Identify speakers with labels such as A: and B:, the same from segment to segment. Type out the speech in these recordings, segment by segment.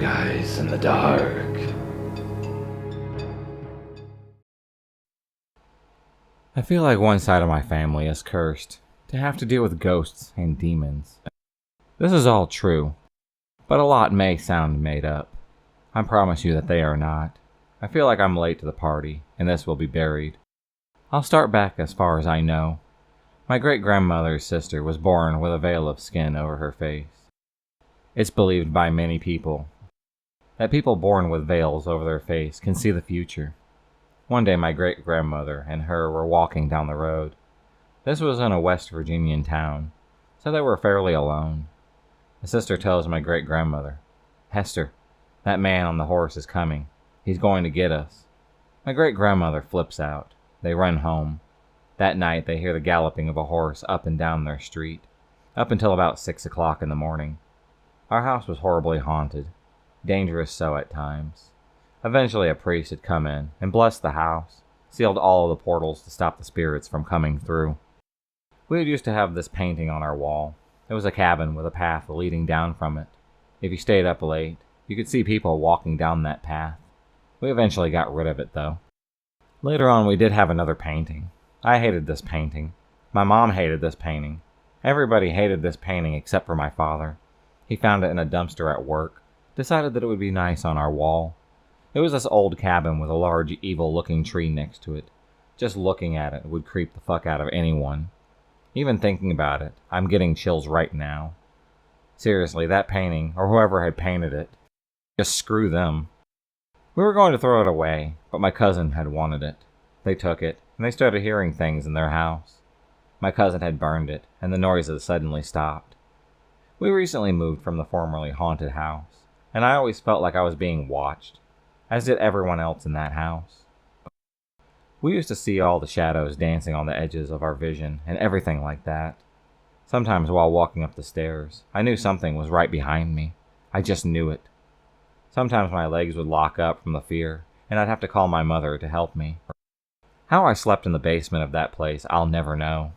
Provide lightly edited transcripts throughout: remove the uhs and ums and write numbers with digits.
A: guys in the dark.
B: I feel like one side of my family is cursed to have to deal with ghosts and demons. This is all true, but a lot may sound made up. I promise you that they are not. I feel like I'm late to the party, and this will be buried. I'll start back as far as I know. My great-grandmother's sister was born with a veil of skin over her face. It's believed by many people that people born with veils over their face can see the future. One day my great-grandmother and her were walking down the road. This was in a West Virginian town, so they were fairly alone. The sister tells my great-grandmother, "Hester, that man on the horse is coming. He's going to get us." My great-grandmother flips out. They run home. That night they hear the galloping of a horse up and down their street, up until about 6 o'clock in the morning. Our house was horribly haunted, dangerous so at times. Eventually a priest had come in and blessed the house, sealed all of the portals to stop the spirits from coming through. We used to have this painting on our wall. It was a cabin with a path leading down from it. If you stayed up late, you could see people walking down that path. We eventually got rid of it though. Later on we did have another painting. I hated this painting. My mom hated this painting. Everybody hated this painting except for my father. He found it in a dumpster at work, decided that it would be nice on our wall. It was this old cabin with a large evil-looking tree next to it. Just looking at it would creep the fuck out of anyone. Even thinking about it, I'm getting chills right now. Seriously, that painting, or whoever had painted it, just screw them. We were going to throw it away, but my cousin had wanted it. They took it, and they started hearing things in their house. My cousin had burned it, and the noises suddenly stopped. We recently moved from the formerly haunted house, and I always felt like I was being watched, as did everyone else in that house. We used to see all the shadows dancing on the edges of our vision and everything like that. Sometimes while walking up the stairs, I knew something was right behind me. I just knew it. Sometimes my legs would lock up from the fear, and I'd have to call my mother to help me. How I slept in the basement of that place, I'll never know.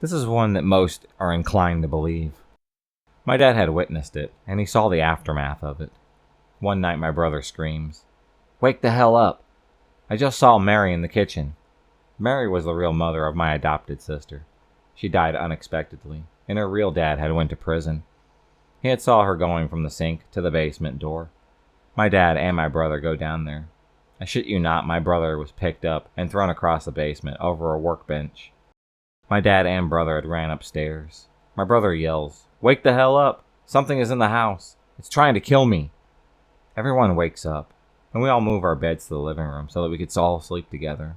B: This is one that most are inclined to believe. My dad had witnessed it, and he saw the aftermath of it. One night my brother screams, "Wake the hell up! I just saw Mary in the kitchen." Mary was the real mother of my adopted sister. She died unexpectedly, and her real dad had went to prison. He had saw her going from the sink to the basement door. My dad and my brother go down there. I shit you not, my brother was picked up and thrown across the basement over a workbench. My dad and brother had ran upstairs. My brother yells, "Wake the hell up! Something is in the house. It's trying to kill me." Everyone wakes up, and we all move our beds to the living room so that we could all sleep together.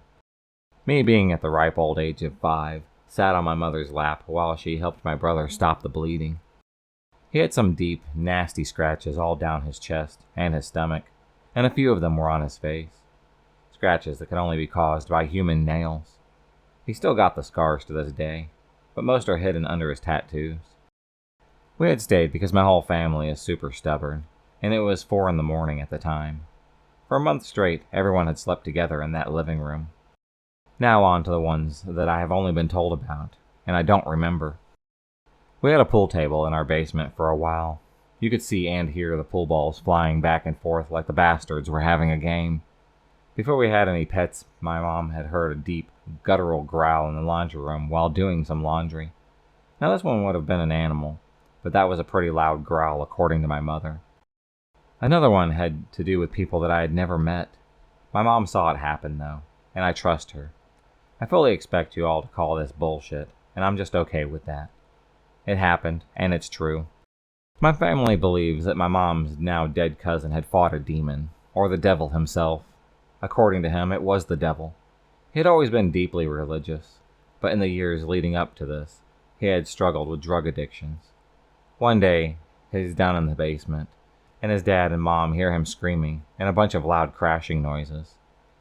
B: Me, being at the ripe old age of 5, sat on my mother's lap while she helped my brother stop the bleeding. He had some deep, nasty scratches all down his chest and his stomach, and a few of them were on his face. Scratches that could only be caused by human nails. He still got the scars to this day, but most are hidden under his tattoos. We had stayed because my whole family is super stubborn, and it was 4 in the morning at the time. For a month straight, everyone had slept together in that living room. Now on to the ones that I have only been told about, and I don't remember. We had a pool table in our basement for a while. You could see and hear the pool balls flying back and forth like the bastards were having a game. Before we had any pets, my mom had heard a deep, guttural growl in the laundry room while doing some laundry. Now this one would have been an animal, but that was a pretty loud growl according to my mother. Another one had to do with people that I had never met. My mom saw it happen though, and I trust her. I fully expect you all to call this bullshit, and I'm just okay with that. It happened, and it's true. My family believes that my mom's now dead cousin had fought a demon, or the devil himself. According to him, it was the devil. He had always been deeply religious, but in the years leading up to this, he had struggled with drug addictions. One day, he's down in the basement, and his dad and mom hear him screaming and a bunch of loud crashing noises.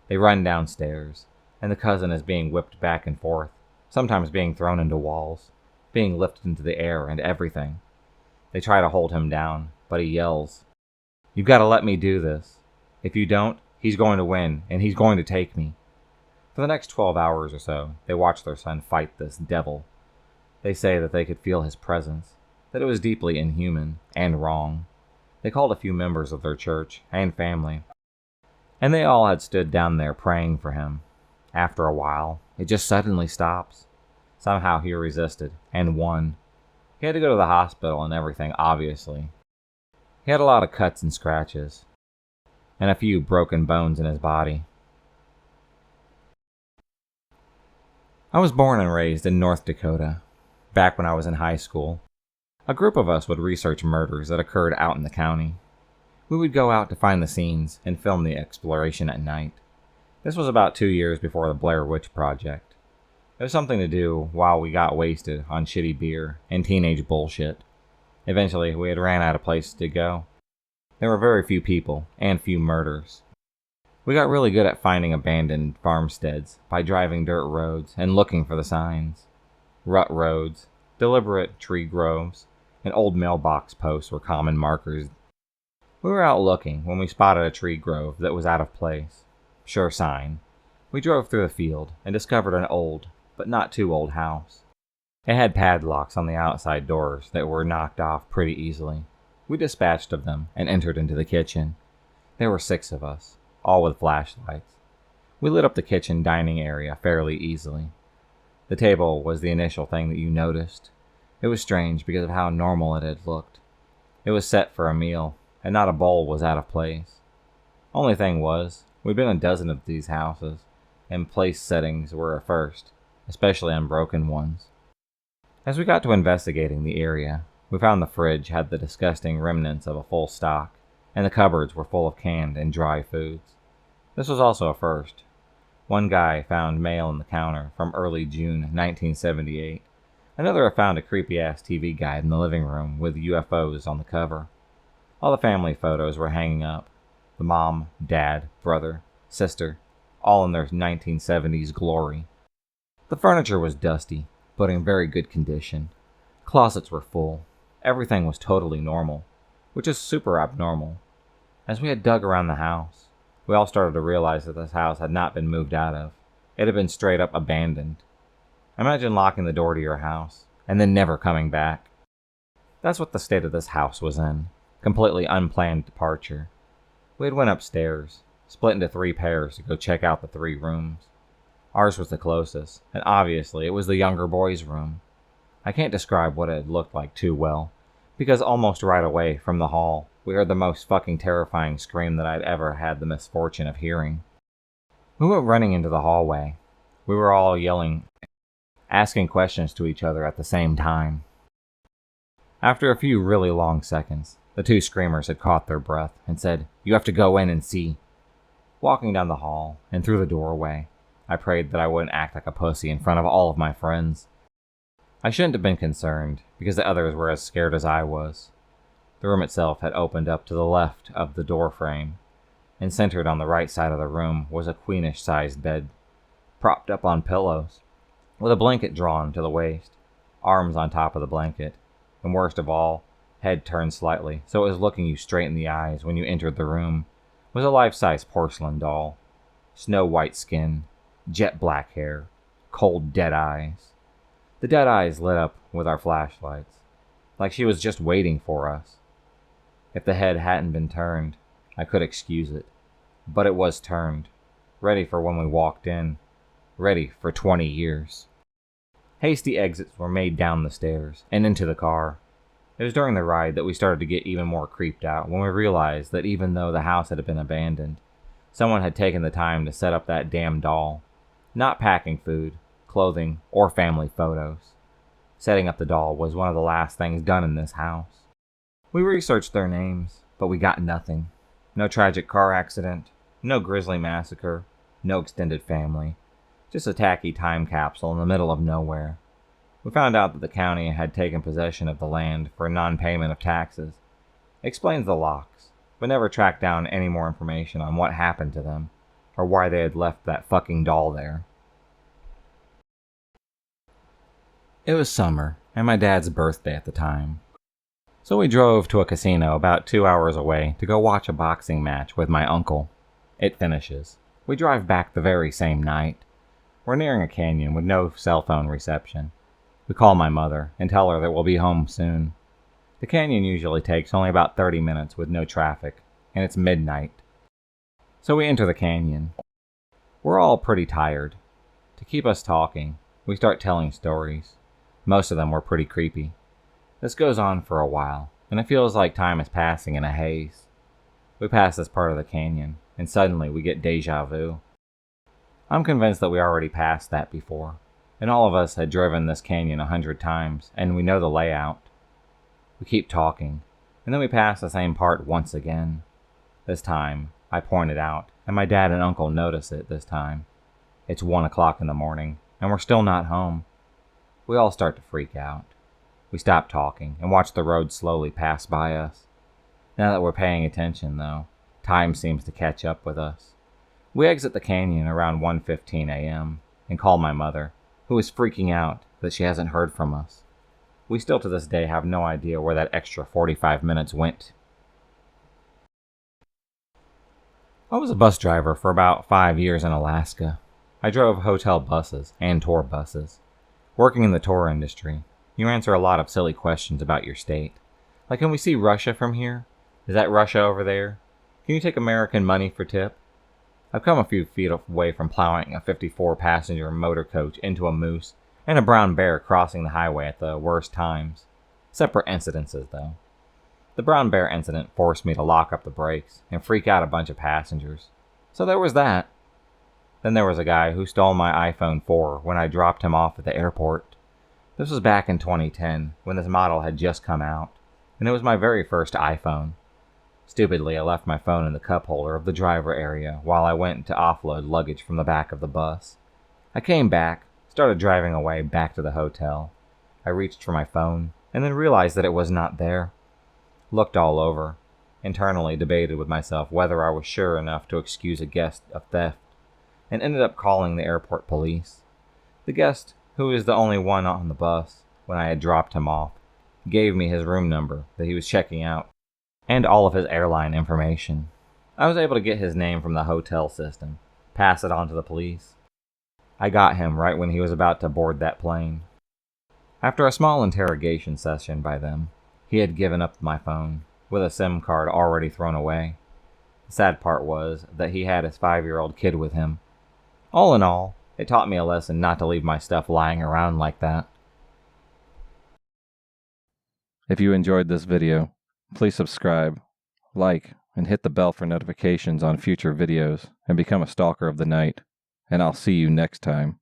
B: They run downstairs, and the cousin is being whipped back and forth, sometimes being thrown into walls, being lifted into the air and everything. They try to hold him down, but he yells, "You've got to let me do this. If you don't, he's going to win, and he's going to take me." For the next 12 hours or so, they watched their son fight this devil. They say that they could feel his presence, that it was deeply inhuman and wrong. They called a few members of their church and family, and they all had stood down there praying for him. After a while, it just suddenly stops. Somehow he resisted, and won. He had to go to the hospital and everything, obviously. He had a lot of cuts and scratches, and a few broken bones in his body. I was born and raised in North Dakota. Back when I was in high school, a group of us would research murders that occurred out in the county. We would go out to find the scenes and film the exploration at night. This was about 2 years before the Blair Witch Project. It was something to do while we got wasted on shitty beer and teenage bullshit. Eventually, we had ran out of places to go. There were very few people and few murders. We got really good at finding abandoned farmsteads by driving dirt roads and looking for the signs. Rut roads, deliberate tree groves, and old mailbox posts were common markers. We were out looking when we spotted a tree grove that was out of place. Sure sign. We drove through the field and discovered an old, but not too old house. It had padlocks on the outside doors that were knocked off pretty easily. We dispatched of them and entered into the kitchen. There were 6 of us, all with flashlights. We lit up the kitchen dining area fairly easily. The table was the initial thing that you noticed. It was strange because of how normal it had looked. It was set for a meal, and not a bowl was out of place. Only thing was, we'd been in a dozen of these houses, and place settings were a first, especially unbroken ones. As we got to investigating the area, we found the fridge had the disgusting remnants of a full stock, and the cupboards were full of canned and dry foods. This was also a first. One guy found mail in the counter from early June 1978. Another found a creepy-ass TV guide in the living room with UFOs on the cover. All the family photos were hanging up. The mom, dad, brother, sister, all in their 1970s glory. The furniture was dusty, but in very good condition. Closets were full. Everything was totally normal, which is super abnormal. As we had dug around the house, we all started to realize that this house had not been moved out of. It had been straight up abandoned. Imagine locking the door to your house, and then never coming back. That's what the state of this house was in. Completely unplanned departure. We had went upstairs, split into 3 pairs to go check out the 3 rooms. Ours was the closest, and obviously it was the younger boy's room. I can't describe what it had looked like too well, because almost right away from the hall, we heard the most fucking terrifying scream that I'd ever had the misfortune of hearing. We went running into the hallway. We were all yelling, asking questions to each other at the same time. After a few really long seconds, the 2 screamers had caught their breath and said, "You have to go in and see." Walking down the hall and through the doorway, I prayed that I wouldn't act like a pussy in front of all of my friends. I shouldn't have been concerned, because the others were as scared as I was. The room itself had opened up to the left of the door frame, and centered on the right side of the room was a queenish-sized bed, propped up on pillows, with a blanket drawn to the waist, arms on top of the blanket, and worst of all, head turned slightly so it was looking you straight in the eyes when you entered the room, was a life-size porcelain doll. Snow-white skin, jet-black hair, cold, dead eyes. The dead eyes lit up with our flashlights, like she was just waiting for us. If the head hadn't been turned, I could excuse it, but it was turned, ready for when we walked in, ready for 20 years. Hasty exits were made down the stairs and into the car. It was during the ride that we started to get even more creeped out when we realized that even though the house had been abandoned, someone had taken the time to set up that damn doll, not packing food, clothing, or family photos. Setting up the doll was one of the last things done in this house. We researched their names, but we got nothing. No tragic car accident, no grisly massacre, no extended family. Just a tacky time capsule in the middle of nowhere. We found out that the county had taken possession of the land for non-payment of taxes. Explains the locks, but never tracked down any more information on what happened to them, or why they had left that fucking doll there. It was summer, and my dad's birthday at the time. So we drove to a casino about 2 hours away to go watch a boxing match with my uncle. It finishes. We drive back the very same night. We're nearing a canyon with no cell phone reception. We call my mother and tell her that we'll be home soon. The canyon usually takes only about 30 minutes with no traffic, and it's midnight. So we enter the canyon. We're all pretty tired. To keep us talking, we start telling stories. Most of them were pretty creepy. This goes on for a while, and it feels like time is passing in a haze. We pass this part of the canyon, and suddenly we get deja vu. I'm convinced that we already passed that before, and all of us had driven this canyon 100 times, and we know the layout. We keep talking, and then we pass the same part once again. This time, I point it out, and my dad and uncle notice it this time. It's 1 o'clock in the morning, and we're still not home. We all start to freak out. We stop talking and watch the road slowly pass by us. Now that we're paying attention, though, time seems to catch up with us. We exit the canyon around 1:15 a.m. and call my mother, who is freaking out that she hasn't heard from us. We still to this day have no idea where that extra 45 minutes went. I was a bus driver for about 5 years in Alaska. I drove hotel buses and tour buses. Working in the tour industry, you answer a lot of silly questions about your state. Like, can we see Russia from here? Is that Russia over there? Can you take American money for tip? I've come a few feet away from plowing a 54-passenger motor coach into a moose and a brown bear crossing the highway at the worst times. Separate incidences, though. The brown bear incident forced me to lock up the brakes and freak out a bunch of passengers. So there was that. Then there was a guy who stole my iPhone 4 when I dropped him off at the airport. This was back in 2010, when this model had just come out, and it was my very first iPhone. Stupidly, I left my phone in the cup holder of the driver area while I went to offload luggage from the back of the bus. I came back, started driving away back to the hotel. I reached for my phone, and then realized that it was not there. Looked all over, internally debated with myself whether I was sure enough to excuse a guest of theft, and ended up calling the airport police. The guest, who was the only one on the bus when I had dropped him off, gave me his room number that he was checking out, and all of his airline information. I was able to get his name from the hotel system, pass it on to the police. I got him right when he was about to board that plane. After a small interrogation session by them, he had given up my phone, with a SIM card already thrown away. The sad part was that he had his 5-year-old kid with him. All in all, it taught me a lesson not to leave my stuff lying around like that.
C: If you enjoyed this video, please subscribe, like, and hit the bell for notifications on future videos and become a stalker of the night. And I'll see you next time.